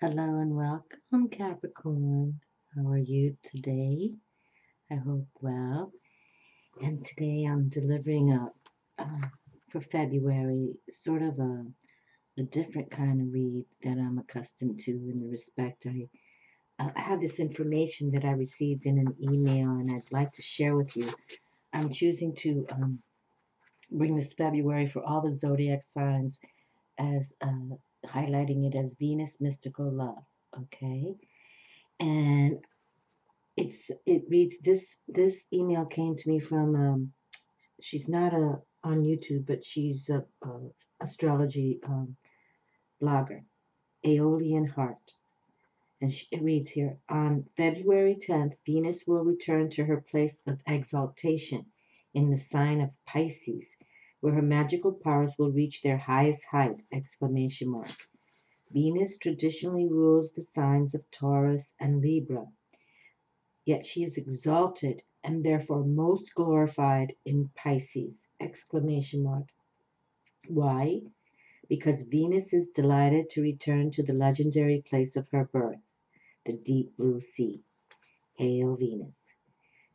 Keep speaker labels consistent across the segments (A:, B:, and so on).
A: Hello and welcome, Capricorn. How are you today? I hope well. And today I'm delivering for February, sort of a different kind of read that I'm accustomed to in the respect I have this information that I received in an email and I'd like to share with you. I'm choosing to bring this February for all the zodiac signs as highlighting it as Venus Mystical Love. Okay. And it reads this email came to me from she's not on YouTube, but she's a astrology blogger, Aeolian Heart, and it reads here: on February 10th, Venus will return to her place of exaltation in the sign of Pisces, where her magical powers will reach their highest height! Exclamation mark. Venus traditionally rules the signs of Taurus and Libra. Yet she is exalted and therefore most glorified in Pisces! Exclamation mark. Why? Because Venus is delighted to return to the legendary place of her birth, the deep blue sea. Hail Venus!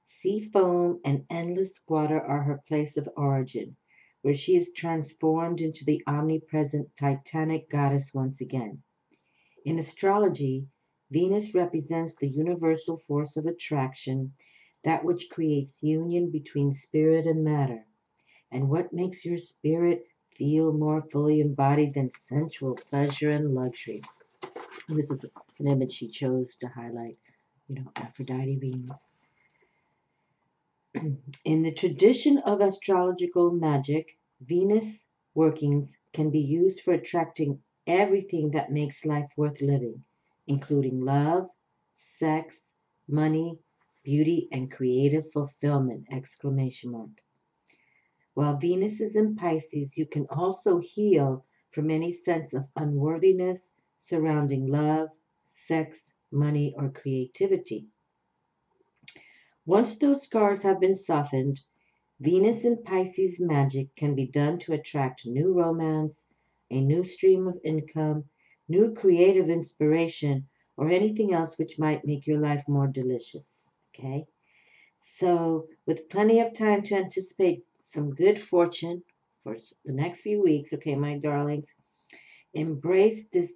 A: Sea foam and endless water are her place of origin, where she is transformed into the omnipresent Titanic goddess once again. In astrology, Venus represents the universal force of attraction, that which creates union between spirit and matter. And what makes your spirit feel more fully embodied than sensual pleasure and luxury? And this is an image she chose to highlight, Aphrodite Venus. In the tradition of astrological magic, Venus workings can be used for attracting everything that makes life worth living, including love, sex, money, beauty, and creative fulfillment! Exclamation mark. While Venus is in Pisces, you can also heal from any sense of unworthiness surrounding love, sex, money, or creativity. Once those scars have been softened, Venus in Pisces magic can be done to attract new romance, a new stream of income, new creative inspiration, or anything else which might make your life more delicious. Okay? So, with plenty of time to anticipate some good fortune for the next few weeks, okay, my darlings, embrace this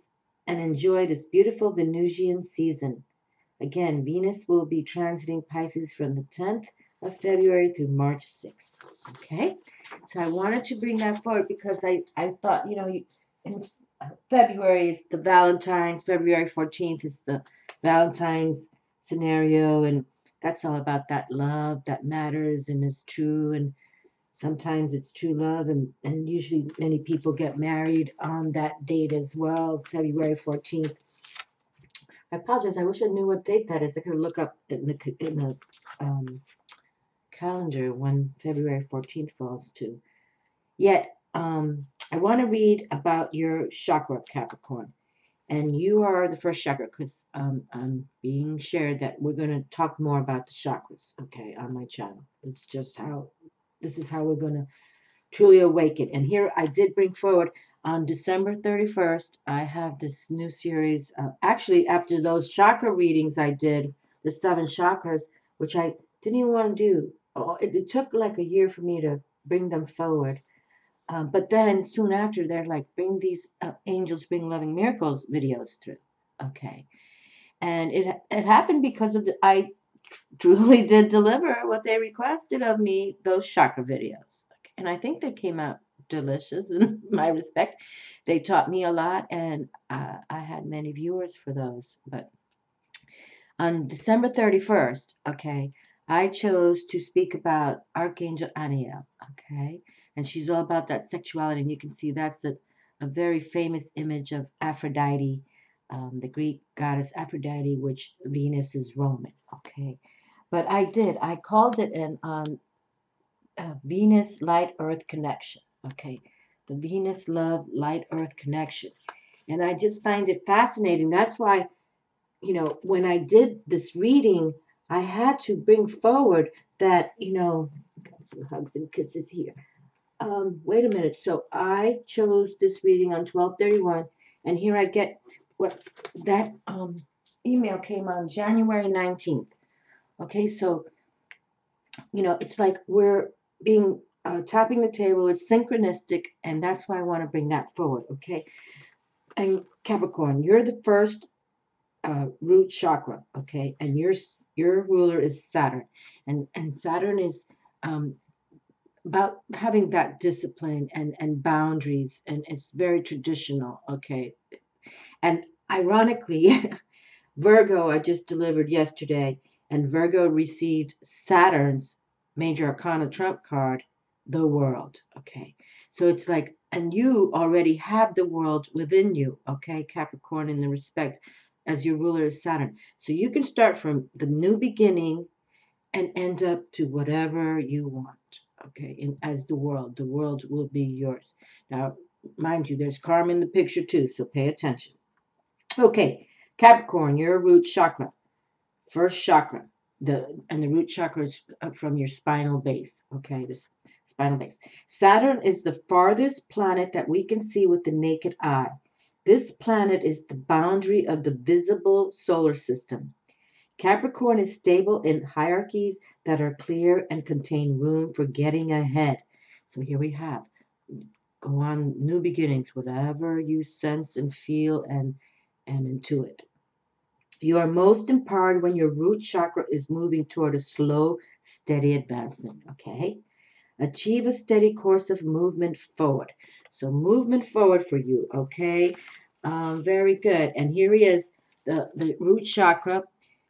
A: and enjoy this beautiful Venusian season. Again, Venus will be transiting Pisces from the 10th of February through March 6th. Okay? So I wanted to bring that forward because I thought, in February it's the Valentine's, February 14th is the Valentine's scenario, and that's all about that love that matters and is true, and sometimes it's true love, and usually many people get married on that date as well, February 14th. I apologize. I wish I knew what date that is. I could look up in the calendar when February 14th falls to. Yet, I want to read about your chakra, Capricorn. And you are the first chakra because I'm being shared that we're going to talk more about the chakras, okay, on my channel. It's just this is how we're going to truly awaken. And here I did bring forward on December 31st, I have this new series. Actually, after those chakra readings I did, the 7 chakras, which I didn't even want to do. Oh, it took like a year for me to bring them forward. But then soon after, they're like, bring these angels bring loving miracles videos through. Okay. And it happened because of I truly did deliver what they requested of me, those chakra videos. Okay. And I think they came out delicious in my respect. They taught me a lot, and I had many viewers for those. But on December 31st, okay, I chose to speak about Archangel Aniel, okay? And she's all about that sexuality. And you can see that's a very famous image of Aphrodite, the Greek goddess Aphrodite, which Venus is Roman, okay? But I called it an Venus Light Earth connection, okay? The Venus Love Light Earth connection. And I just find it fascinating. That's why, when I did this reading, I had to bring forward that, got some hugs and kisses here. Wait a minute. So I chose this reading on 12/31, and here I get what that email came on January 19th. Okay, so it's like we're being tapping the table. It's synchronistic, and that's why I want to bring that forward. Okay, and Capricorn, you're the first root chakra. Okay, and your ruler is Saturn, and Saturn is um, about having that discipline and boundaries, and it's very traditional. Okay, and ironically, Virgo, I just delivered yesterday, and Virgo received Saturn's Major Arcana Trump card, the world. Okay. So it's like, and you already have the world within you, okay, Capricorn, in the respect as your ruler is Saturn. So you can start from the new beginning and end up to whatever you want, okay, and as the world will be yours. Now, mind you, there's karma in the picture too, so pay attention. Okay, Capricorn, your root chakra, first chakra, the root chakra is from your spinal base. Okay, this spinal base. Saturn is the farthest planet that we can see with the naked eye. This planet is the boundary of the visible solar system. Capricorn is stable in hierarchies that are clear and contain room for getting ahead. So here we have, go on, new beginnings, whatever you sense and feel and intuit. You are most empowered when your root chakra is moving toward a slow, steady advancement. Okay? Achieve a steady course of movement forward. So, movement forward for you. Okay? Very good. And here he is, the root chakra.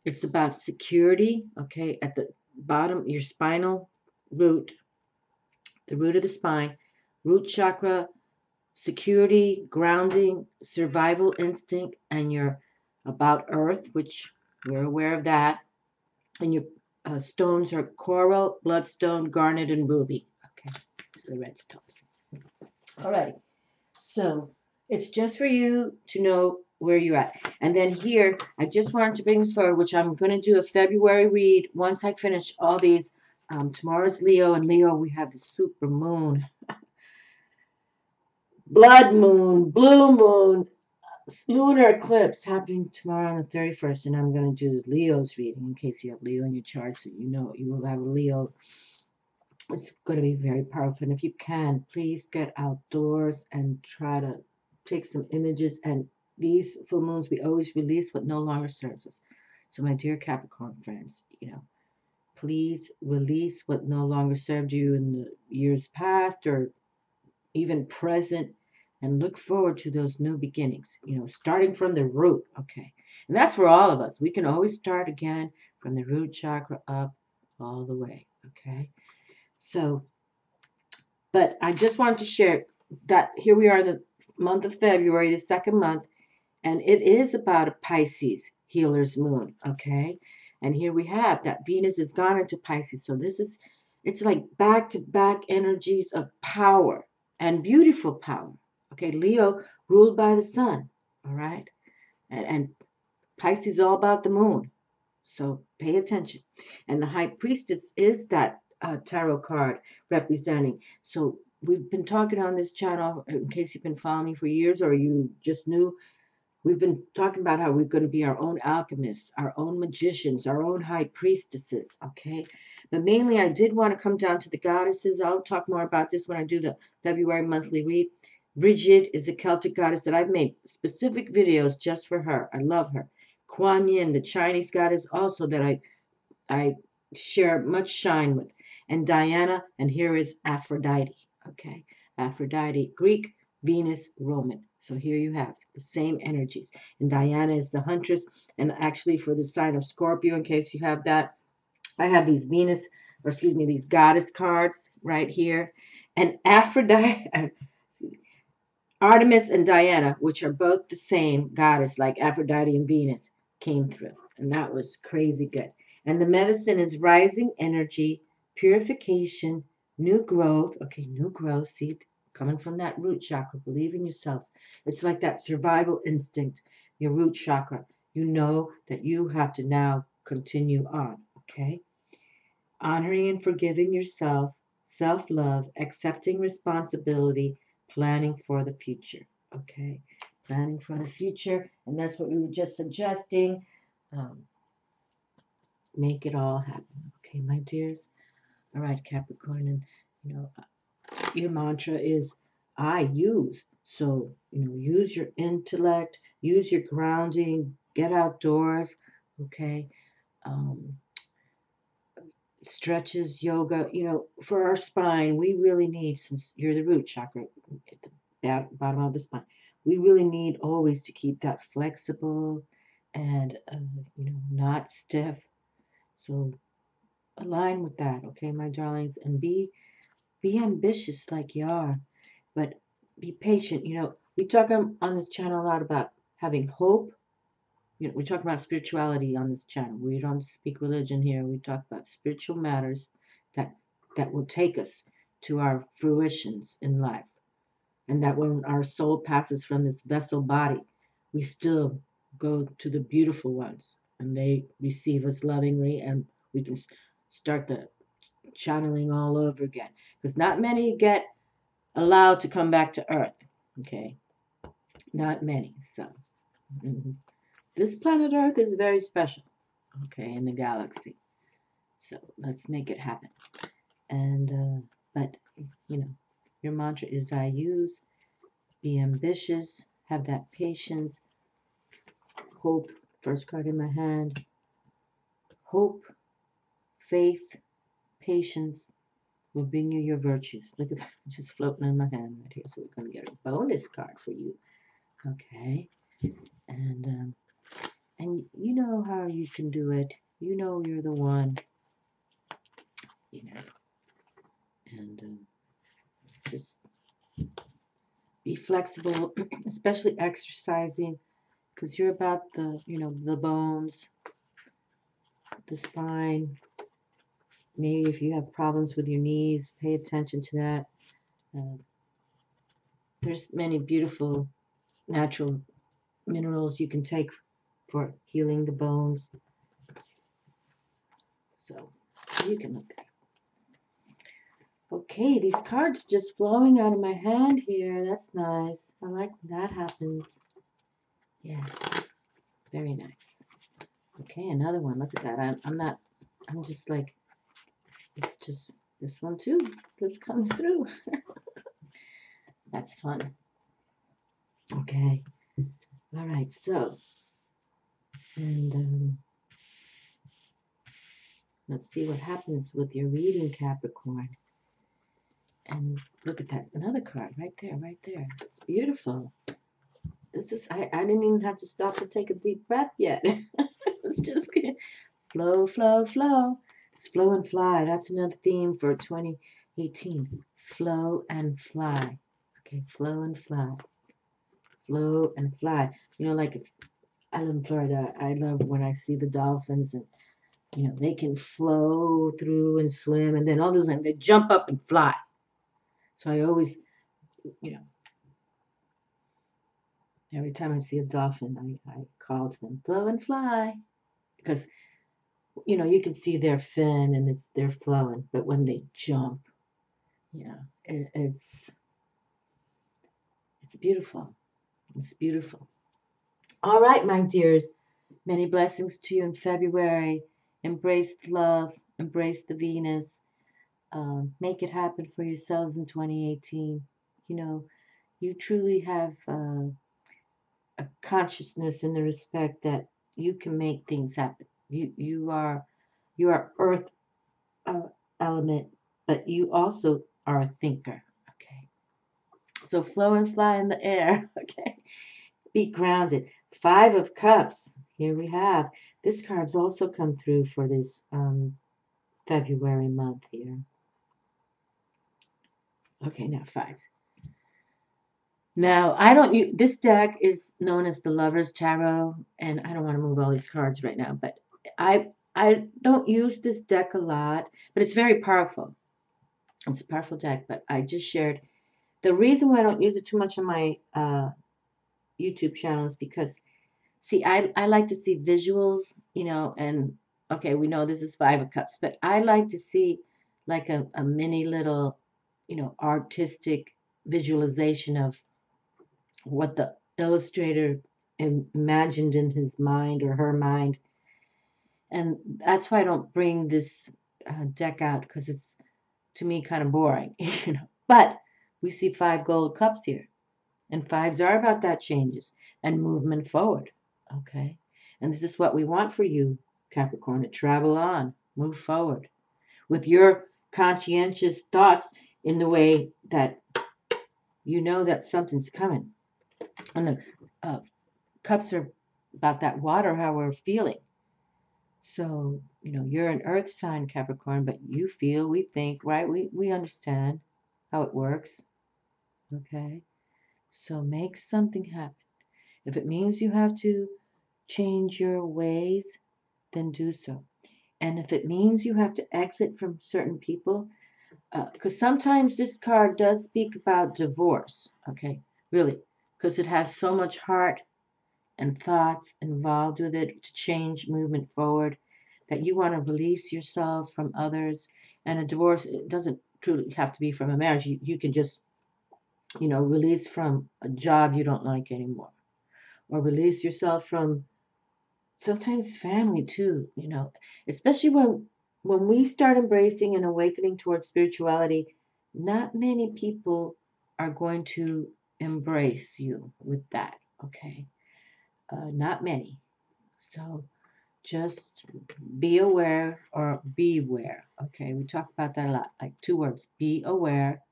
A: It's about security. Okay? At the bottom, your spinal root, the root of the spine, root chakra, security, grounding, survival instinct, and your about earth, which we're aware of that. And your stones are coral, bloodstone, garnet, and ruby. Okay, so the red stones. All right. So it's just for you to know where you're at. And then here, I just wanted to bring this forward, which I'm going to do a February read once I finish all these. Tomorrow's Leo, and Leo, we have the super moon, blood moon, blue moon, lunar eclipse happening tomorrow on the 31st, and I'm going to do the Leo's reading in case you have Leo in your chart, so you know you will have a Leo. It's going to be very powerful, and if you can, please get outdoors and try to take some images. And these full moons, we always release what no longer serves us. So my dear Capricorn friends, please release what no longer served you in the years past or even present, and look forward to those new beginnings, starting from the root. Okay. And that's for all of us. We can always start again from the root chakra up all the way. Okay. So, but I just wanted to share that here we are in the month of February, the second month, and it is about a Pisces healer's moon. Okay. And here we have that Venus has gone into Pisces. So it's like back to back energies of power and beautiful power. Okay, Leo ruled by the sun. All right, and Pisces is all about the moon. So pay attention. And the High Priestess is that tarot card representing. So we've been talking on this channel, in case you've been following me for years or you just knew. We've been talking about how we're going to be our own alchemists, our own magicians, our own high priestesses, okay? But mainly I did want to come down to the goddesses. I'll talk more about this when I do the February monthly read. Bridget is a Celtic goddess that I've made specific videos just for her. I love her. Kuan Yin, the Chinese goddess, also that I share much shine with. And Diana, and here is Aphrodite, okay? Aphrodite, Greek, Venus, Roman. So here you have the same energies. And Diana is the huntress. And actually for the sign of Scorpio, in case you have that, I have these these goddess cards right here. And Aphrodite, Artemis and Diana, which are both the same goddess, like Aphrodite and Venus, came through. And that was crazy good. And the medicine is rising energy, purification, new growth. Okay, new growth. See, coming from that root chakra, believe in yourselves. It's like that survival instinct, your root chakra. You know that you have to now continue on. Okay? Honoring and forgiving yourself, self-love, accepting responsibility, planning for the future. Okay? planning for the future, and that's what we were just suggesting. Make it all happen. Okay, my dears. All right, Capricorn, and you know, your mantra is I use. So, use your intellect, use your grounding, get outdoors, okay? Um, Stretches, yoga, for our spine, we really need, since you're the root chakra at the bottom of the spine, we really need always to keep that flexible and, not stiff. So align with that, okay, my darlings, and be ambitious like you are, but be patient. We talk on this channel a lot about having hope. We talk about spirituality on this channel. We don't speak religion here. We talk about spiritual matters that will take us to our fruitions in life. And that when our soul passes from this vessel body, we still go to the beautiful ones and they receive us lovingly, and we can start the channeling all over again. Because not many get allowed to come back to Earth. Okay, not many. So this planet Earth is very special. Okay, in the galaxy. So let's make it happen. And but your mantra is I use. Be ambitious. Have that patience. Hope. First card in my hand. Hope, faith, patience will bring you your virtues. Look at that, just floating in my hand right here. So we're going to get a bonus card for you. Okay, and you know how you can do it. You know you're the one. And just be flexible, especially exercising, because you're about the bones, the spine. Maybe if you have problems with your knees, pay attention to that. There's many beautiful natural minerals you can take for healing the bones. So you can look at it. Okay, these cards are just flowing out of my hand here. That's nice. I like when that happens. Yes, very nice. Okay, another one. Look at that. I'm just like, it's just this one too. This comes through. That's fun. Okay. All right, so, and let's see what happens with your reading, Capricorn. And look at that, another card right there, right there. It's beautiful. This is, I didn't even have to stop to take a deep breath yet. It's just flow, flow, flow. It's flow and fly. That's another theme for 2018. Flow and fly. Okay, flow and fly. Flow and fly. Like if I live in Florida, I love when I see the dolphins and they can flow through and swim, and then all of a sudden they jump up and fly. So I always, every time I see a dolphin, I call to them, flow and fly. Because, you can see their fin and they're flowing. But when they jump, it's beautiful. It's beautiful. All right, my dears. Many blessings to you in February. Embrace love. Embrace the Venus. Make it happen for yourselves in 2018. You truly have a consciousness in the respect that you can make things happen. You are earth element, but you also are a thinker. Okay, so flow and fly in the air. Okay, be grounded. 5 of Cups. Here we have. This card's also come through for this February month here. Okay, now 5s. Now, I don't use, this deck is known as the Lover's Tarot, and I don't want to move all these cards right now, but I don't use this deck a lot, but it's very powerful. It's a powerful deck, but I just shared. The reason why I don't use it too much on my YouTube channel is because, see, I like to see visuals, and okay, we know this is 5 of Cups, but I like to see like a mini little, artistic visualization of what the illustrator imagined in his mind or her mind. And that's why I don't bring this deck out, because it's, to me, kind of boring. But we see 5 gold cups here. And 5s are about that changes and movement forward. Okay. And this is what we want for you, Capricorn, to travel on, move forward with your conscientious thoughts in the way that you know that something's coming. And the cups are about that water, how we're feeling. So, you're an earth sign, Capricorn, but you feel, we think, right? We understand how it works. Okay. So make something happen. If it means you have to change your ways, then do so. And if it means you have to exit from certain people, because sometimes this card does speak about divorce, okay? Really, because it has so much heart and thoughts involved with it to change movement forward, that you want to release yourself from others. And a divorce, it doesn't truly have to be from a marriage. You can just, release from a job you don't like anymore, or release yourself from sometimes family too, especially when we start embracing and awakening towards spirituality. Not many people are going to embrace you with that. Okay. Not many. So just be aware or beware. Okay. We talk about that a lot, like 2 words: be aware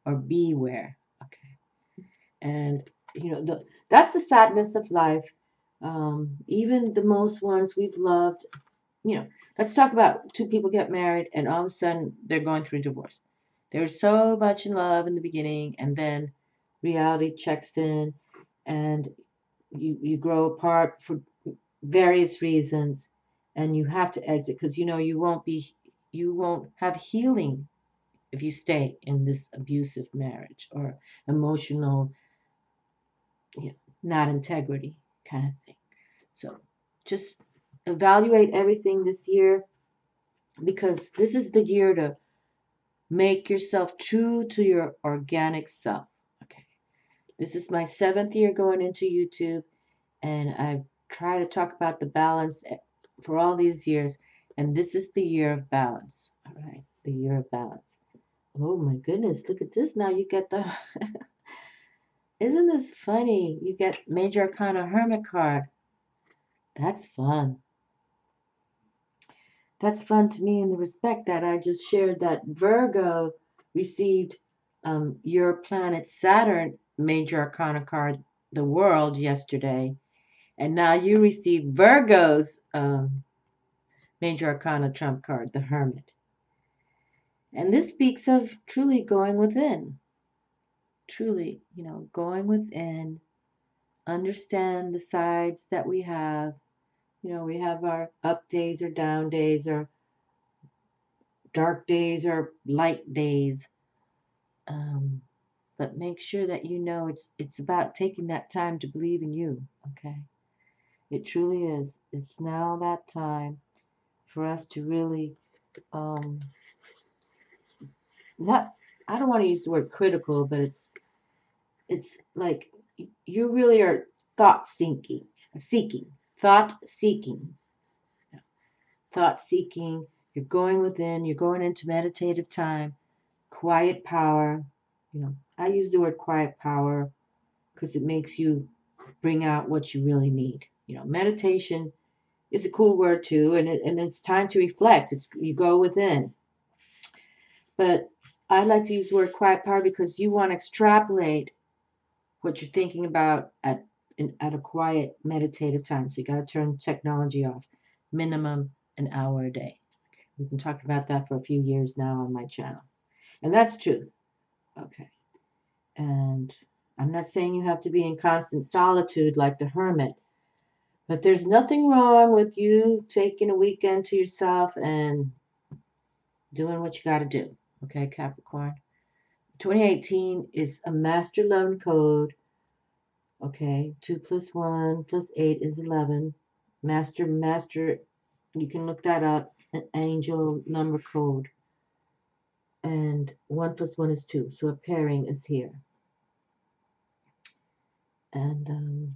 A: or beware. Okay. And that's the sadness of life. Even the most ones we've loved, let's talk about 2 people get married and all of a sudden they're going through divorce. They're so much in love in the beginning, and then reality checks in, and you grow apart for various reasons, and you have to exit because you won't have healing if you stay in this abusive marriage or emotional, not integrity kind of thing. So just evaluate everything this year, because this is the year to make yourself true to your organic self. Okay. This is my 7th year going into YouTube, and I try to talk about the balance for all these years, and this is the year of balance. All right. The year of balance. Oh my goodness, look at this. Now you get the isn't this funny? You get Major Arcana Hermit card. That's fun. That's fun to me in the respect that I just shared that Virgo received your planet Saturn Major Arcana card, the World, yesterday. And now you receive Virgo's Major Arcana trump card, the Hermit. And this speaks of truly going within. Truly, going within. Understand the sides that we have. We have our up days or down days, or dark days or light days. But make sure that it's about taking that time to believe in you. Okay, it truly is. It's now that time for us to really not. I don't want to use the word critical, but it's like you really are seeking, thought seeking. Thought seeking. You're going within. You're going into meditative time, quiet power. I use the word quiet power because it makes you bring out what you really need. Meditation is a cool word too, and it's time to reflect. You go within. But I like to use the word quiet power because you want to extrapolate what you're thinking about at a quiet meditative time. So you got to turn technology off, minimum an hour a day. Okay. We've been talking about that for a few years now on my channel, and that's truth. Okay. And I'm not saying you have to be in constant solitude like the hermit, but there's nothing wrong with you taking a weekend to yourself and doing what you got to do. Okay, Capricorn. 2018 is a master 11 code. Okay, 2 plus 1 plus 8 is 11. Master, you can look that up. An angel number code. And 1 plus 1 is 2. So a pairing is here. And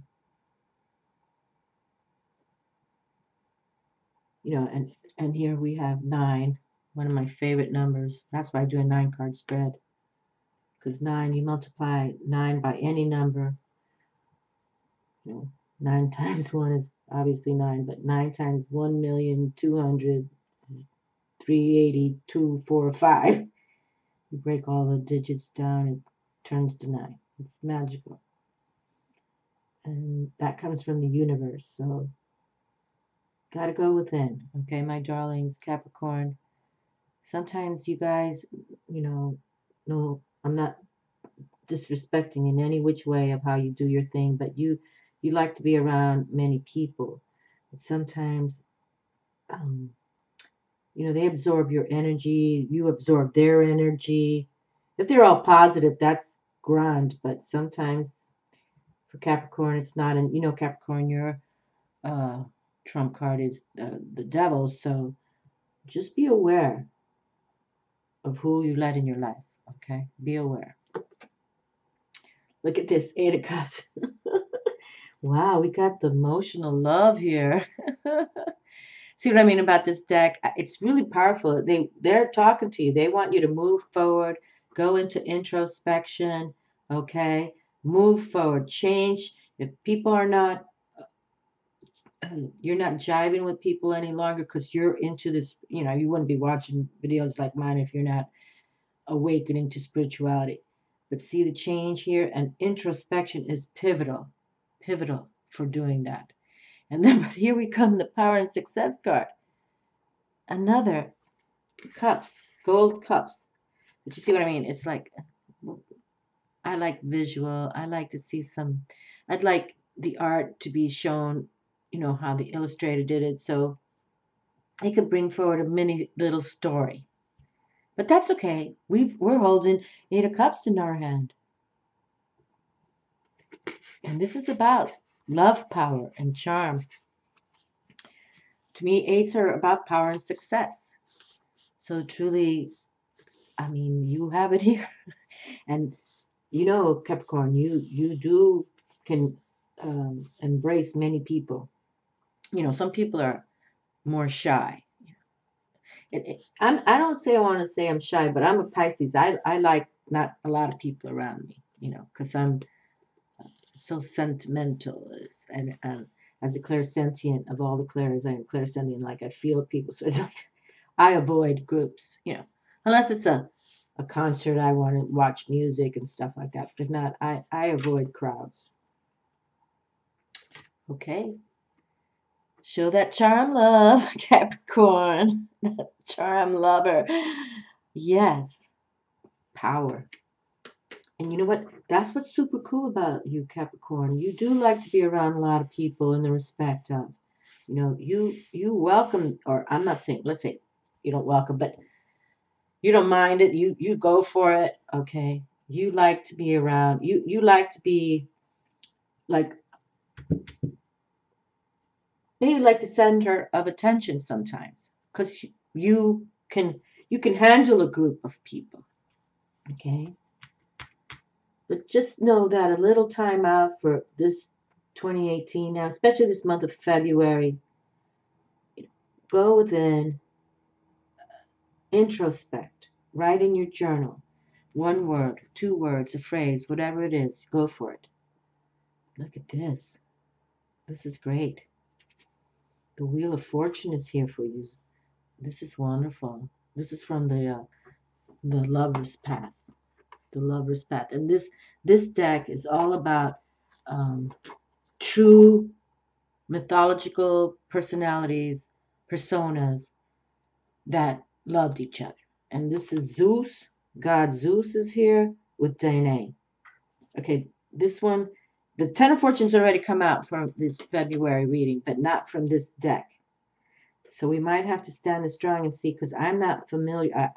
A: you know, and here we have 9, one of my favorite numbers. That's why I do a 9-card spread. Because 9, you multiply 9 by any number. You know, 9 times 1 is obviously 9, but 9 times 1,200,380,245. You break all the digits down, it turns to 9. It's magical. And that comes from the universe. So, gotta go within. Okay, my darlings, Capricorn. Sometimes you guys, you know, no, I'm not disrespecting in any which way of how you do your thing, but you like to be around many people. But sometimes, um, you know, they absorb your energy, you absorb their energy. If they're all positive, that's grand. But sometimes for Capricorn, it's not. And you know, Capricorn, your trump card is the devil. So just be aware of who you let in your life. Okay, be aware. Look at this, 8 of Cups. Wow, we got the emotional love here. See what I mean about this deck? It's really powerful. They're talking to you. They want you to move forward, go into introspection, okay? Move forward, change. If people are not, you're not jiving with people any longer because you're into this, you know, you wouldn't be watching videos like mine if you're not awakening to spirituality. But see the change here? And introspection is pivotal for doing that. And then, but here we come, the power and success card. Another cups, gold cups. But you see what I mean? It's like, I like visual. I like to see some, I'd like the art to be shown, you know, how the illustrator did it. So he could bring forward a mini little story. But that's okay. We're holding 8 of Cups in our hand. And this is about love, power, and charm. To me, 8s are about power and success. So truly, I mean, you have it here. And you know, Capricorn, you can embrace many people. You know, some people are more shy. I don't say I want to say I'm shy, but I'm a Pisces. I like not a lot of people around me, you know, because I'm so sentimental. And as a clairsentient of all the clairs, I am clairsentient. Like I feel people. So it's like I avoid groups, you know, unless it's a concert, I want to watch music and stuff like that. But if not, I avoid crowds. Okay. Show that charm love, Capricorn. That charm lover. Yes. Power. And you know what? That's what's super cool about you, Capricorn. You do like to be around a lot of people in the respect of, you know, you welcome, or I'm not saying, let's say you don't welcome, but you don't mind it. You go for it. Okay. You like to be around. You like to be like maybe like the center of attention sometimes because can you can handle a group of people. Okay. But just know that a little time out for this 2018 now, especially this month of February, go within, introspect, write in your journal. 1 word, 2 words, a phrase, whatever it is, go for it. Look at this. This is great. The Wheel of Fortune is here for you. This is wonderful. This is from the Lover's Path. The Lover's Path. And this deck is all about true mythological personalities, personas that loved each other. And this is Zeus. God Zeus is here with Danae. Okay, this one, the Ten of Fortunes already come out from this February reading, but not from this deck. So we might have to stand this strong and see, because I'm not familiar.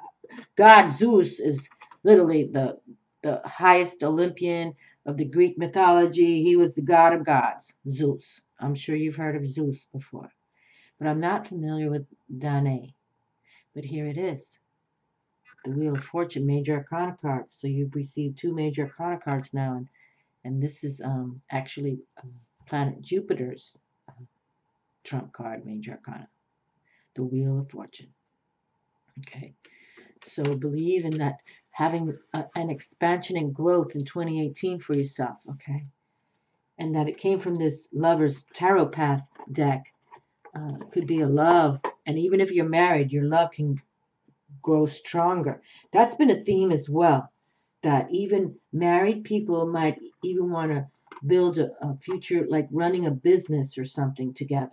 A: God Zeus is literally the highest Olympian of the Greek mythology. He was the god of gods, Zeus. I'm sure you've heard of Zeus before. But I'm not familiar with Danae. But here it is. The Wheel of Fortune, Major Arcana cards. So you've received 2 Major Arcana cards now. And this is actually planet Jupiter's trump card, Major Arcana, the Wheel of Fortune. Okay, so believe in that, having an expansion and growth in 2018 for yourself. Okay, and that it came from this Lover's Tarot Path deck. Could be a love, and even if you're married, your love can grow stronger. That's been a theme as well, that even married people might even want to build a future, like running a business or something together,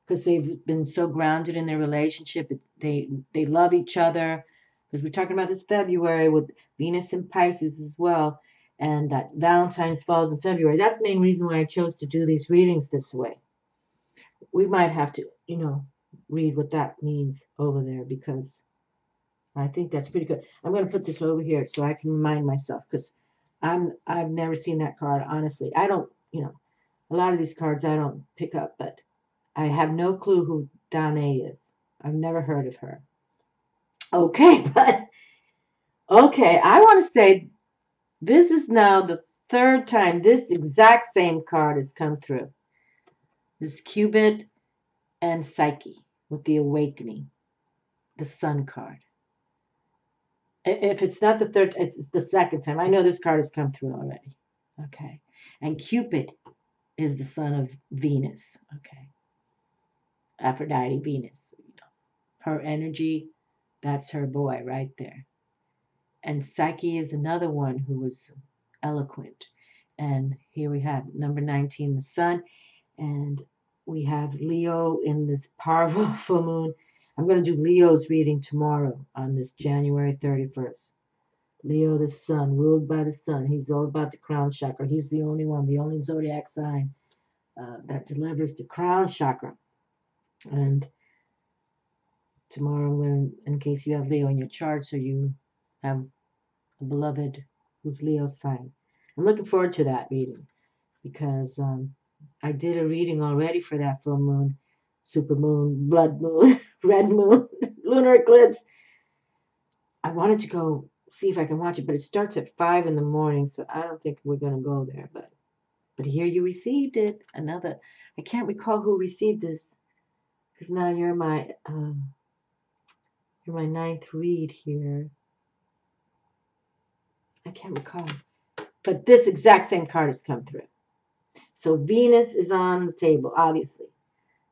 A: because they've been so grounded in their relationship. They love each other, because we're talking about this February with Venus and Pisces as well, and that Valentine's falls in February. That's the main reason why I chose to do these readings this way. We might have to, read what that means over there, because I think that's pretty good. I'm going to put this over here so I can remind myself, because I've never seen that card, honestly. I don't, a lot of these cards I don't pick up, but I have no clue who Danae is. I've never heard of her. Okay, but okay, I want to say this is now the third time this exact same card has come through. This Cupid and Psyche with the Awakening, the Sun card. If it's not the third, it's the second time. I know this card has come through already. Okay. And Cupid is the son of Venus. Okay. Aphrodite, Venus. Her energy, that's her boy right there. And Psyche is another one who was eloquent. And here we have number 19, the sun. And we have Leo in this powerful full moon. I'm going to do Leo's reading tomorrow on this January 31st. Leo, the sun, ruled by the sun. He's all about the crown chakra. He's the only one, the only zodiac sign that delivers the crown chakra. And tomorrow, in case you have Leo in your chart, so you have a beloved who's Leo's sign. I'm looking forward to that reading, because I did a reading already for that full moon, super moon, blood moon, red moon, lunar eclipse. I wanted to go see if I can watch it, but it starts at 5 in the morning, so I don't think we're going to go there. But here you received it. Another, I can't recall who received this, because now you're my ninth read here. I can't recall, but this exact same card has come through. So Venus is on the table, obviously.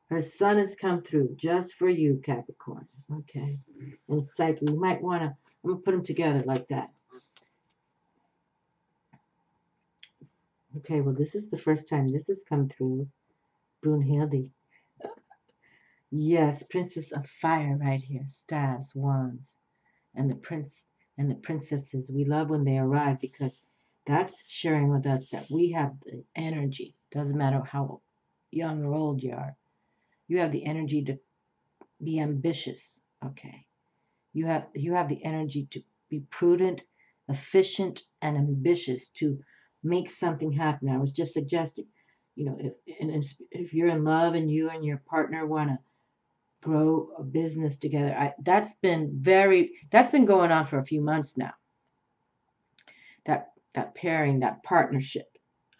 A: Her sun has come through just for you, Capricorn. Okay, and Psyche, you might want to. I'm gonna put them together like that. Okay, well, this is the first time this has come through. Brunhilde. Yes, Princess of Fire right here. Staves, wands. And the prince and the princesses. We love when they arrive, because that's sharing with us that we have the energy. Doesn't matter how young or old you are. You have the energy to be ambitious. Okay. You have the energy to be prudent, efficient, and ambitious to make something happen. I was just suggesting, if you're in love and you and your partner want to grow a business together, that's been going on for a few months now. That pairing, that partnership.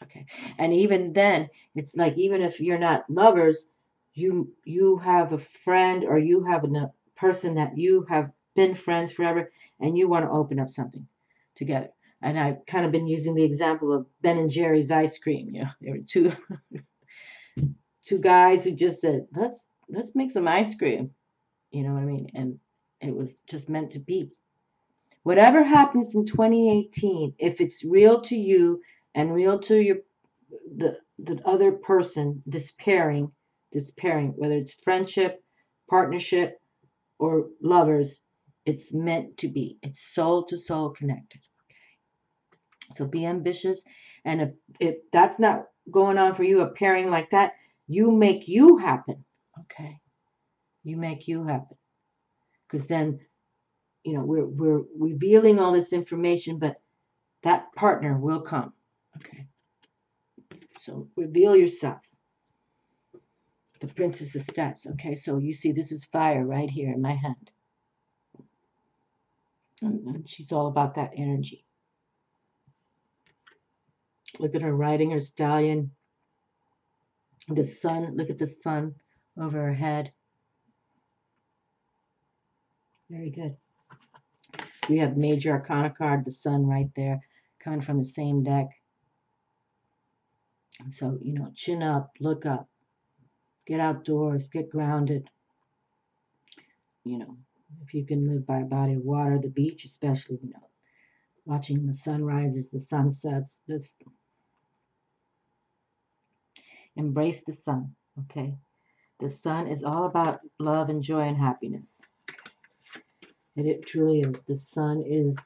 A: Okay. And even then, it's like, even if you're not lovers, you have a friend, or you have a person that you have been friends forever, and you want to open up something together. And I've kind of been using the example of Ben and Jerry's ice cream. There were two guys who just said, let's make some ice cream. You know what I mean? And it was just meant to be. Whatever happens in 2018, if it's real to you and real to the other person, this pairing, whether it's friendship, partnership, or lovers, it's meant to be. It's soul to soul connected. Okay. So be ambitious. And if that's not going on for you, a pairing like that, you make you happen. Okay. You make you happen. Because then, we're revealing all this information, but that partner will come. Okay. So reveal yourself. The Princess of Steps. Okay, so you see this is fire right here in my hand. And she's all about that energy. Look at her riding her stallion. The sun, look at the sun over her head. Very good. We have Major Arcana card, the sun right there, coming from the same deck. So, you know, chin up, look up, get outdoors, get grounded. You know, if you can live by a body of water, the beach especially, you know, watching the sunrises, the sunsets, just embrace the sun, okay? The sun is all about love and joy and happiness. And it truly is. The sun is,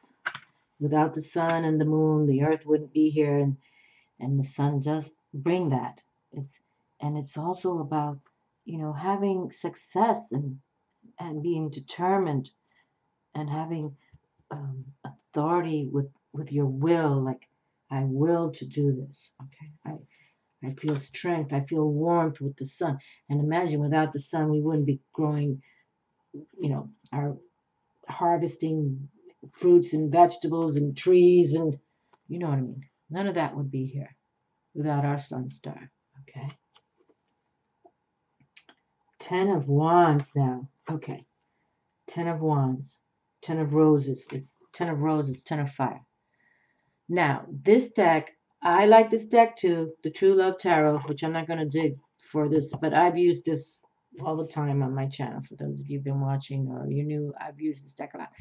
A: without the sun and the moon, the earth wouldn't be here, and the sun just bring that. It's also about, you know, having success and being determined and having authority with your will, like I will to do this. Okay, I feel strength, I feel warmth with the sun. And imagine without the sun we wouldn't be growing, you know, our harvesting fruits and vegetables and trees, and you know what I mean. None of that would be here without our sun star. Okay. 10 of Wands now. Okay. 10 of Wands. 10 of Roses. It's 10 of Roses, 10 of Fire. Now, this deck, I like this deck too, the True Love Tarot, which I'm not going to dig for this, but I've used this all the time on my channel. For those of you who've been watching or you knew, I've used this deck a lot.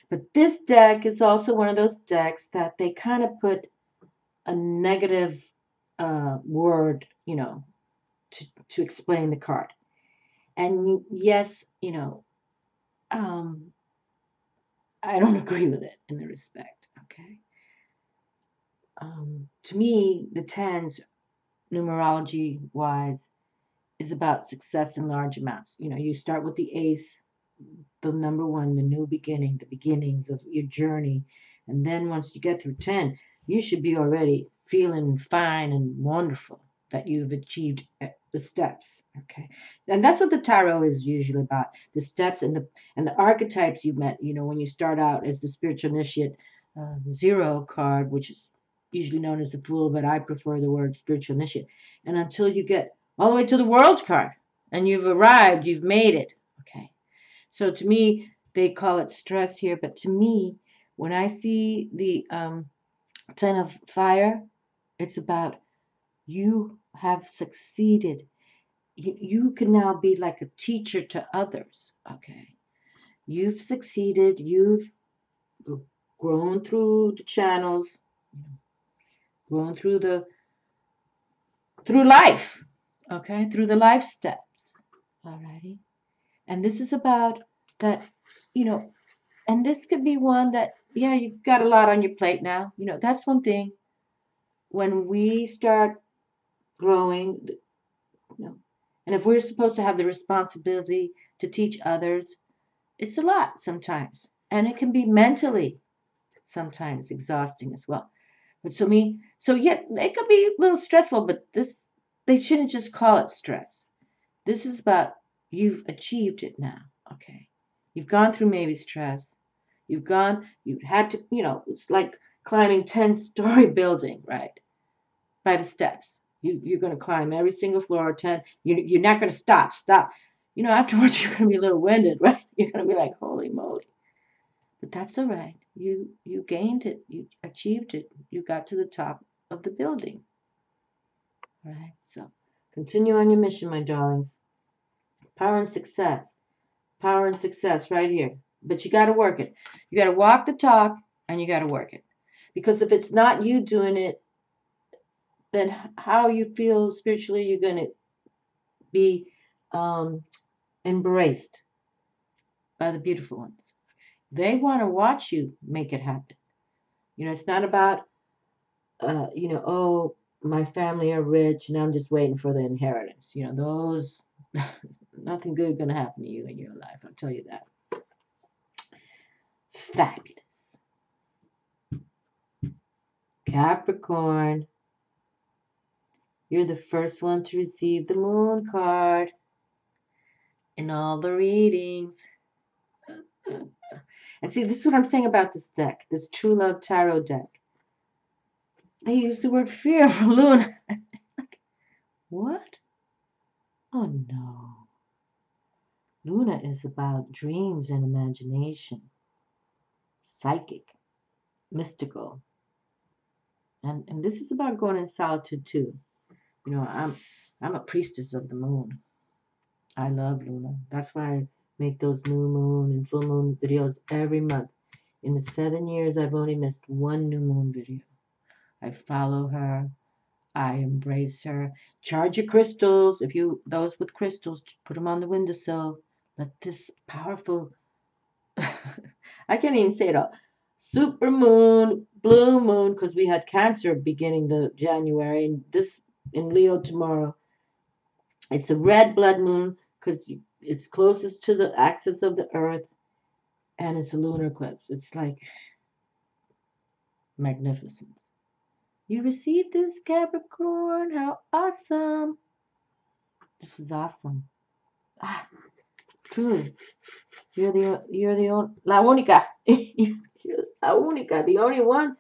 A: But this deck is also one of those decks that they kind of put a negative word, you know, to explain the card. And yes, you know, I don't agree with it in the respect, okay? To me, the tens, numerology-wise, is about success in large amounts. You know, you start with the ace, the number one, the new beginning, the beginnings of your journey. And then once you get through 10, you should be already feeling fine and wonderful that you've achieved the steps. Okay. And that's what the tarot is usually about. The steps and the archetypes you met, you know, when you start out as the spiritual initiate 0 card, which is usually known as the Fool, but I prefer the word spiritual initiate. And until you get all the way to the World card and you've arrived, you've made it. Okay. So to me, they call it stress here, but to me, when I see the 10 of Fire, it's about you have succeeded. You can now be like a teacher to others. Okay. You've succeeded. You've grown through the channels, grown through life. Okay. Through the life steps. Alrighty. And this is about that, you know, and this could be one that, yeah, you've got a lot on your plate now. You know, that's one thing. When we start growing, you know, and if we're supposed to have the responsibility to teach others, it's a lot sometimes. And it can be mentally sometimes exhausting as well. But so yeah, it could be a little stressful, but they shouldn't just call it stress. This is about you've achieved it now. Okay. You've gone through maybe stress. You've had to, you know, it's like climbing 10-story building, right? By the steps. You're going to climb every single floor, 10. You're not going to stop. You know, afterwards you're going to be a little winded, right? You're going to be like, holy moly. But that's all right. You gained it. You achieved it. You got to the top of the building. All right. So continue on your mission, my darlings. Power and success. Power and success right here. But you got to work it. You got to walk the talk and you got to work it. Because if it's not you doing it, then how you feel spiritually, you're going to be embraced by the beautiful ones. They want to watch you make it happen. You know, it's not about, you know, oh, my family are rich and I'm just waiting for the inheritance. You know, those, nothing good going to happen to you in your life. I'll tell you that. Fabulous. Capricorn, you're the first one to receive the Moon card in all the readings. And see, this is what I'm saying about this deck, this True Love Tarot deck. They use the word fear for Luna. What? Oh no. Luna is about dreams and imagination, psychic, mystical. And this is about going in solitude too. You know, I'm a priestess of the moon. I love Luna. That's why I make those new moon and full moon videos every month. In the 7 years, I've only missed one new moon video. I follow her. I embrace her. Charge your crystals. If you, those with crystals, put them on the windowsill. Let this powerful, I can't even say it all. Super moon, blue moon, because we had Cancer beginning the January, and this in Leo tomorrow. It's a red blood moon because it's closest to the axis of the Earth, and it's a lunar eclipse. It's like magnificence. You received this, Capricorn. How awesome! This is awesome. Ah, truly, you're the only la única. You're la única, the only one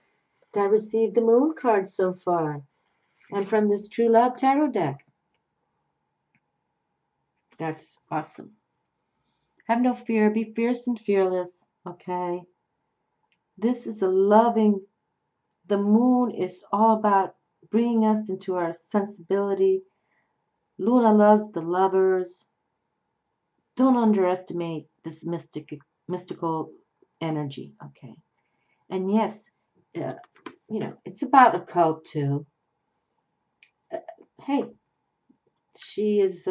A: that received the moon card so far, and from this True Love Tarot deck. That's awesome. Have no fear. Be fierce and fearless. Okay. This is a loving. The moon is all about bringing us into our sensibility. Luna loves the lovers. Don't underestimate this mystical energy. Okay. And yes, it's about a cult too. Hey, she is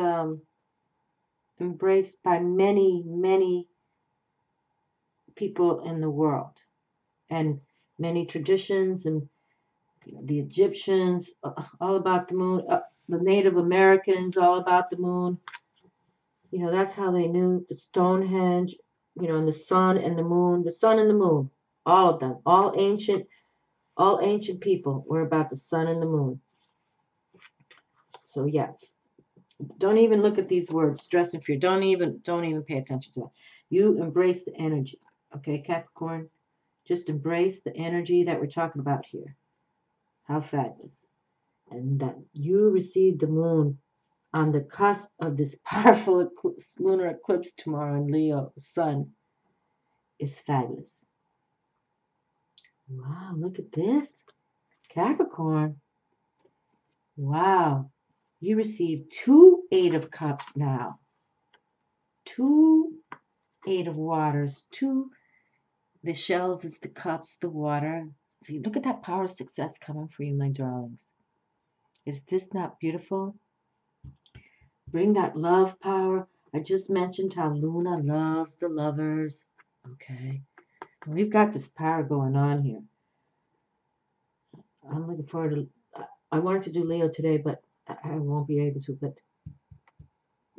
A: embraced by many, many people in the world, and many traditions, and the Egyptians, all about the moon, the Native Americans, all about the moon. That's how they knew the Stonehenge, and the sun and the moon, all of them, all ancient people were about the sun and the moon. So yeah, don't even look at these words, stress and fear. Don't even pay attention to it. You embrace the energy, okay, Capricorn? Just embrace the energy that we're talking about here. How fabulous. And that you receive the moon on the cusp of this powerful lunar eclipse tomorrow in Leo, sun, is fabulous. Wow, look at this. Capricorn. Wow. You receive 2 Eight of Cups now. 2 Eight of Waters. 2, the shells is the cups, the water. See, look at that power of success coming for you, my darlings. Is this not beautiful? Bring that love power. I just mentioned how Luna loves the lovers. Okay. We've got this power going on here. I'm looking forward to. I wanted to do Leo today, but I won't be able to. But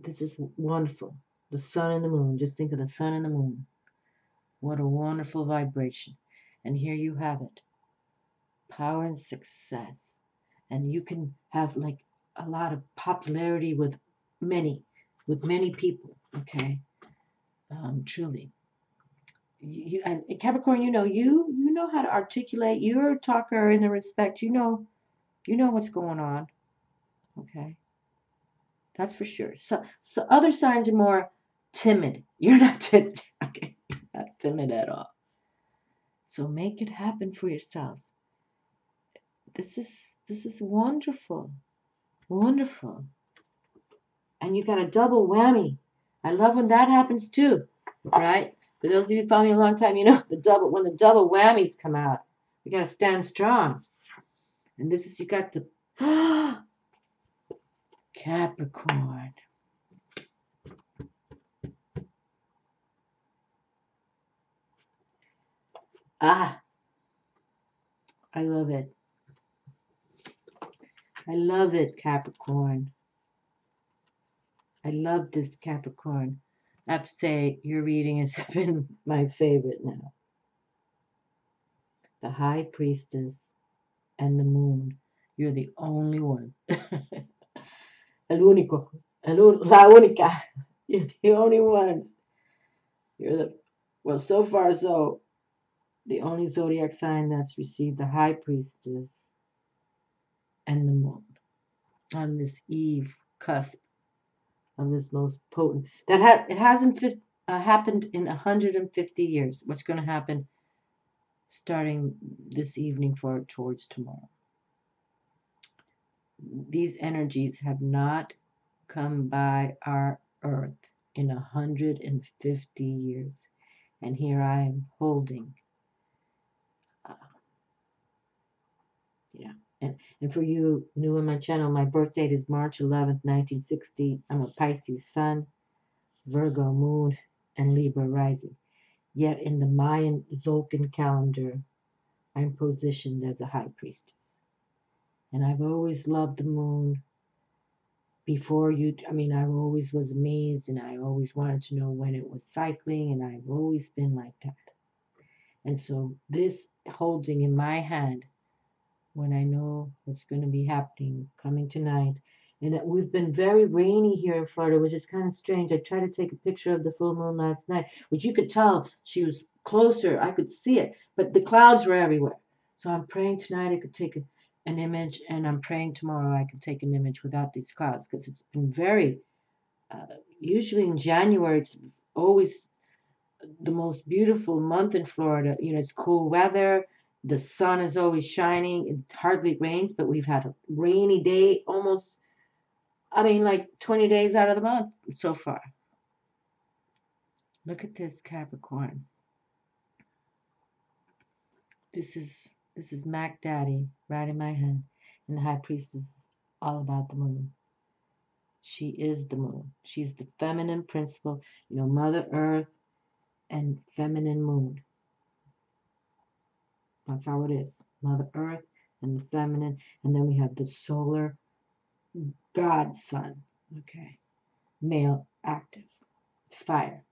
A: this is wonderful. The sun and the moon. Just think of the sun and the moon. What a wonderful vibration. And here you have it. Power and success. And you can have like a lot of popularity with many people. Okay. Truly. And Capricorn, you know how to articulate. You're a talker in the respect. You know what's going on. Okay, that's for sure. So other signs are more timid. You're not timid. Okay, you're not timid at all. So make it happen for yourselves. This is wonderful, wonderful. And you got a double whammy. I love when that happens too, right? For those of you who follow me a long time, when the double whammies come out, you got to stand strong. And this is, you got the Capricorn. I love it. I love it, Capricorn. I love this, Capricorn. I have to say, your reading has been my favorite now. The High Priestess and the Moon. You're the only one. El único. La única. You're the only ones. So far, the only zodiac sign that's received the High Priestess and the moon on this eve cusp of this most potent. It hasn't happened in 150 years. What's going to happen starting this evening towards tomorrow? These energies have not come by our earth in 150 years. And here I am holding, and for you new in my channel, my birth date is March 11th, 1960. I'm a Pisces sun, Virgo moon, and Libra rising. Yet in the Mayan Zolkin calendar, I'm positioned as a high priestess. And I've always loved the moon. I always was amazed, and I always wanted to know when it was cycling, and I've always been like that. And so this holding in my hand, when I know what's going to be happening, coming tonight, and that we've been very rainy here in Florida, which is kind of strange. I tried to take a picture of the full moon last night, which you could tell she was closer. I could see it, but the clouds were everywhere. So I'm praying tonight I could take an image, and I'm praying tomorrow I could take an image without these clouds, because it's been very, usually in January, it's always the most beautiful month in Florida. It's cool weather. The sun is always shining. It hardly rains, but we've had a rainy day almost, like 20 days out of the month so far. Look at this, Capricorn. This is Mac Daddy right in my hand. And the High Priestess is all about the moon. She is the moon. She's the feminine principle, Mother Earth and feminine moon. That's how it is. Mother Earth and the feminine. And then we have the solar God Sun. Okay. Male active. Fire.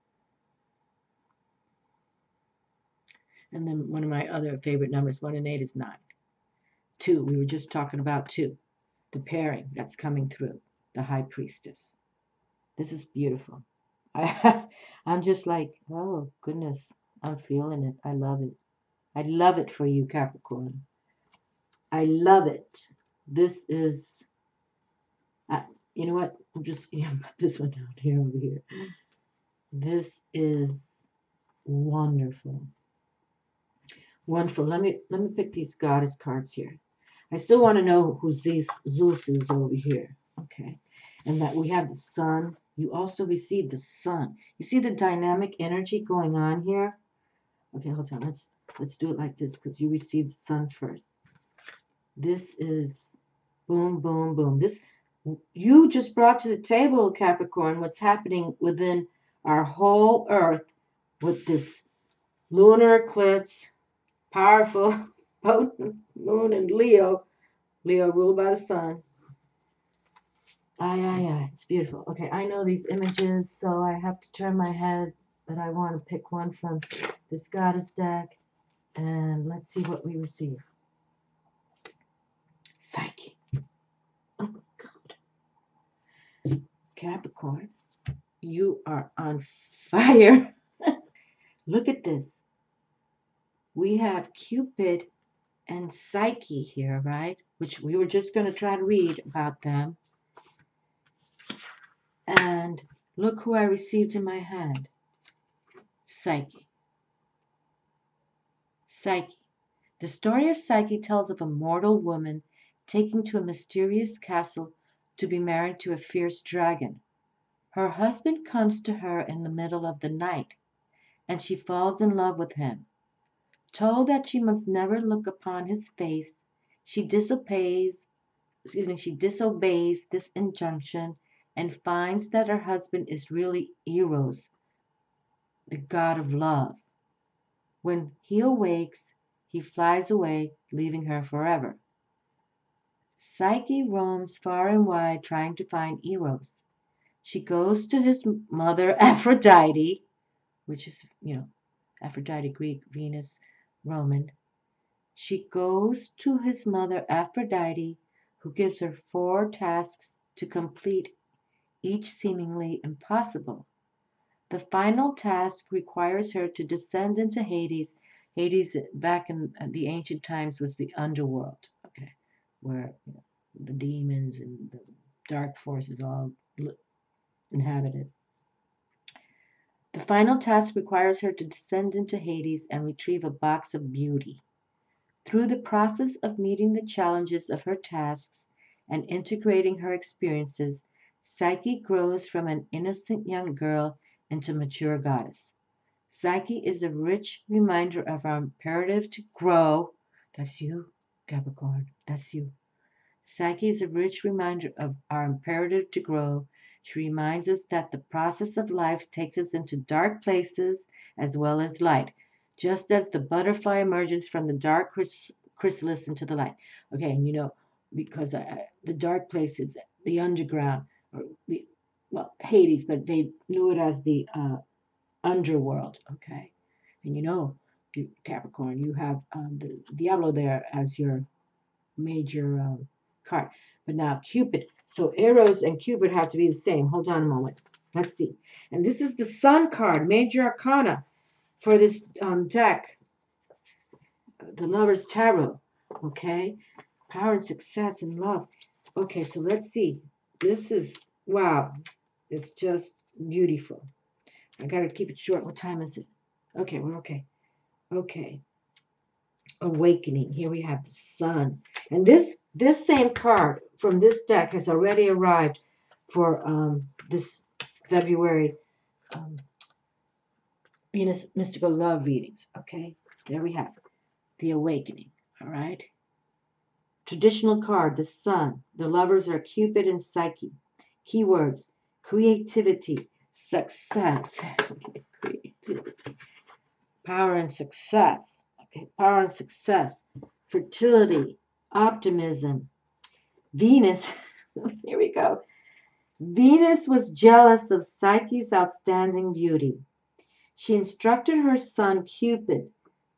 A: And then one of my other favorite numbers, 1 and 8, is 9. 2, we were just talking about 2. The pairing that's coming through. The High Priestess. This is beautiful. I'm just like, oh, goodness. I'm feeling it. I love it. I love it for you, Capricorn. I love it. This is, you know what? I'm just put this one down here over here. This is wonderful. Wonderful. Let me pick these goddess cards here. I still want to know who Zeus is over here. Okay. And that we have the sun. You also receive the sun. You see the dynamic energy going on here? Okay, hold on. Let's do it like this, because you received the sun first. This is boom, boom, boom. This you just brought to the table, Capricorn, what's happening within our whole earth with this lunar eclipse, powerful, potent moon in Leo. Leo ruled by the sun. It's beautiful. Okay, I know these images, so I have to turn my head, but I want to pick one from this goddess deck, and let's see what we receive. Psyche. Oh my God. Capricorn, you are on fire. Look at this. We have Cupid and Psyche here, right? Which we were just going to try to read about them. And look who I received in my hand. Psyche. Psyche. The story of Psyche tells of a mortal woman taken to a mysterious castle to be married to a fierce dragon. Her husband comes to her in the middle of the night, and she falls in love with him. Told that she must never look upon his face, she disobeys this injunction and finds that her husband is really Eros, the god of love. When he awakes, he flies away, leaving her forever. Psyche roams far and wide trying to find Eros. She goes to his mother Aphrodite, which is, Aphrodite Greek, Venus Roman. She goes to his mother Aphrodite, who gives her 4 tasks to complete, each seemingly impossible. The final task requires her to descend into Hades. Hades, back in the ancient times, was the underworld, okay, where the demons and the dark forces all inhabit it. The final task requires her to descend into Hades and retrieve a box of beauty. Through the process of meeting the challenges of her tasks and integrating her experiences, Psyche grows from an innocent young girl into mature goddess. Psyche is a rich reminder of our imperative to grow. That's you, Capricorn. That's you. Psyche is a rich reminder of our imperative to grow. She reminds us that the process of life takes us into dark places as well as light, just as the butterfly emerges from the dark chrysalis into the light. Okay, and you know, because the dark places, the underground, or the, well, Hades, but they knew it as the underworld. Okay, and you know, Capricorn, you have the Diablo there as your major card. But now Cupid. So Eros and Cupid have to be the same. Hold on a moment. Let's see. And this is the Sun card, Major Arcana, for this deck, the Lover's Tarot. Okay? Power and success and love. Okay, so let's see. This is, wow. It's just beautiful. I got to keep it short. What time is it? Okay, we're okay. Okay. Awakening. Here we have the Sun. And this same card from this deck has already arrived for this February Venus Mystical Love readings. Okay, there we have it. The Awakening. All right. Traditional card, the Sun. The lovers are Cupid and Psyche. Keywords: creativity, success, creativity, power and success. Okay, power and success, fertility, optimism. Venus, here we go. Venus was jealous of Psyche's outstanding beauty. She instructed her son Cupid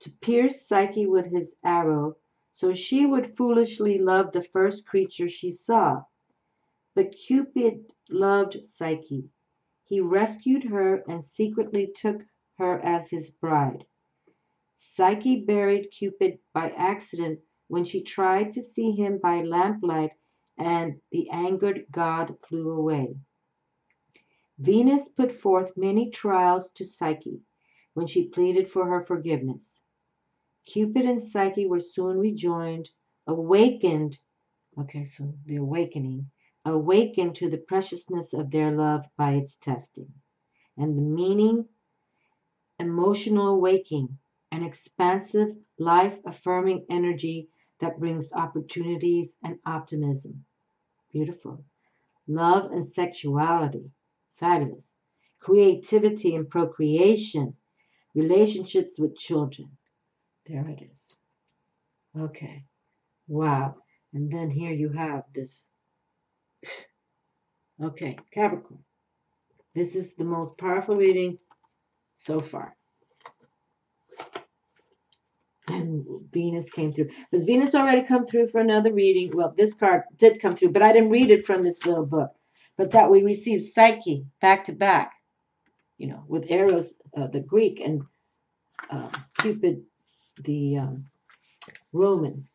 A: to pierce Psyche with his arrow so she would foolishly love the first creature she saw. But Cupid loved Psyche. He rescued her and secretly took her as his bride. Psyche buried Cupid by accident when she tried to see him by lamplight, and the angered god flew away. Venus put forth many trials to Psyche when she pleaded for her forgiveness. Cupid and Psyche were soon rejoined, awakened. Okay, so the awakening, awakened to the preciousness of their love by its testing. And the meaning, emotional awakening, an expansive, life-affirming energy that brings opportunities and optimism. Beautiful. Love and sexuality. Fabulous. Creativity and procreation. Relationships with children. There it is. Okay. Wow. And then here you have this. Okay, Capricorn. This is the most powerful reading so far. And Venus came through. Does Venus already come through for another reading? Well, this card did come through, but I didn't read it from this little book. But that we received Psyche back to back, you know, with Eros, the Greek, and Cupid, the Roman.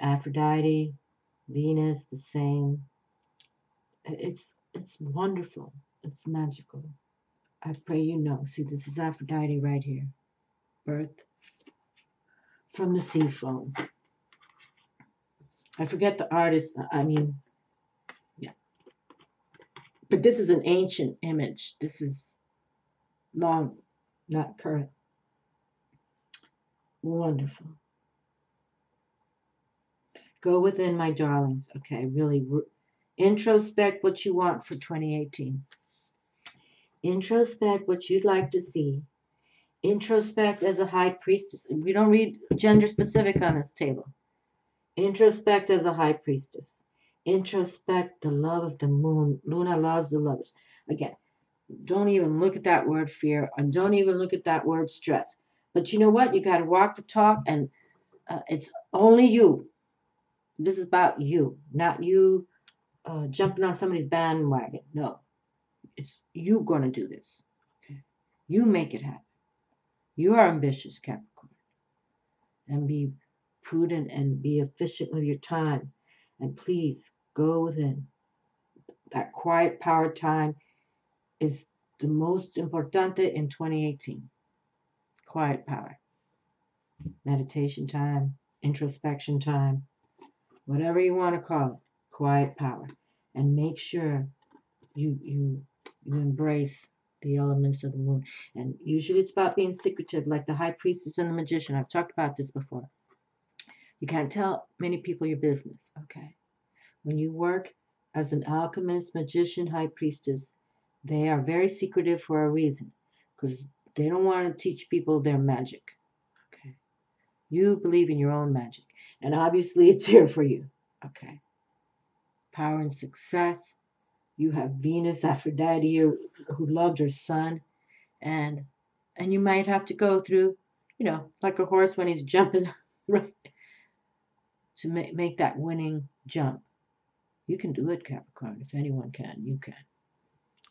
A: Aphrodite, Venus, the same. It's wonderful. It's magical. I pray you know. See, this is Aphrodite right here. Birth from the sea foam. I forget the artist. I mean, yeah. But this is an ancient image. This is long, not current. Wonderful. Go within, my darlings. Okay, really introspect what you want for 2018. Introspect what you'd like to see. Introspect as a high priestess. We don't read gender specific on this table. Introspect as a high priestess. Introspect the love of the moon. Luna loves the lovers. Again, don't even look at that word fear, and don't even look at that word stress. But you know what? You got to walk the talk, and it's only you. This is about you, not you jumping on somebody's bandwagon. No, it's you going to do this. Okay, you make it happen. You are ambitious, Capricorn, and be prudent and be efficient with your time. And please go within. That quiet power time is the most importante in 2018. Quiet power. Meditation time, introspection time, whatever you want to call it. Quiet power. And make sure you embrace the elements of the moon. And usually it's about being secretive, like the high priestess and the magician. I've talked about this before. You can't tell many people your business, okay? When you work as an alchemist, magician, high priestess, they are very secretive for a reason, because they don't want to teach people their magic, okay? You believe in your own magic, and obviously it's here for you, okay? Power and success. You have Venus, Aphrodite, who loved her son, and you might have to go through, like a horse when he's jumping, right, to make that winning jump. You can do it, Capricorn. If anyone can, you can.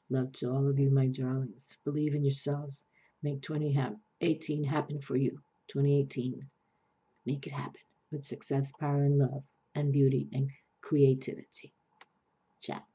A: Love to all of you, my darlings. Believe in yourselves. Make 2018 happen for you. 2018. Make it happen with success, power, and love, and beauty, and creativity. Ciao.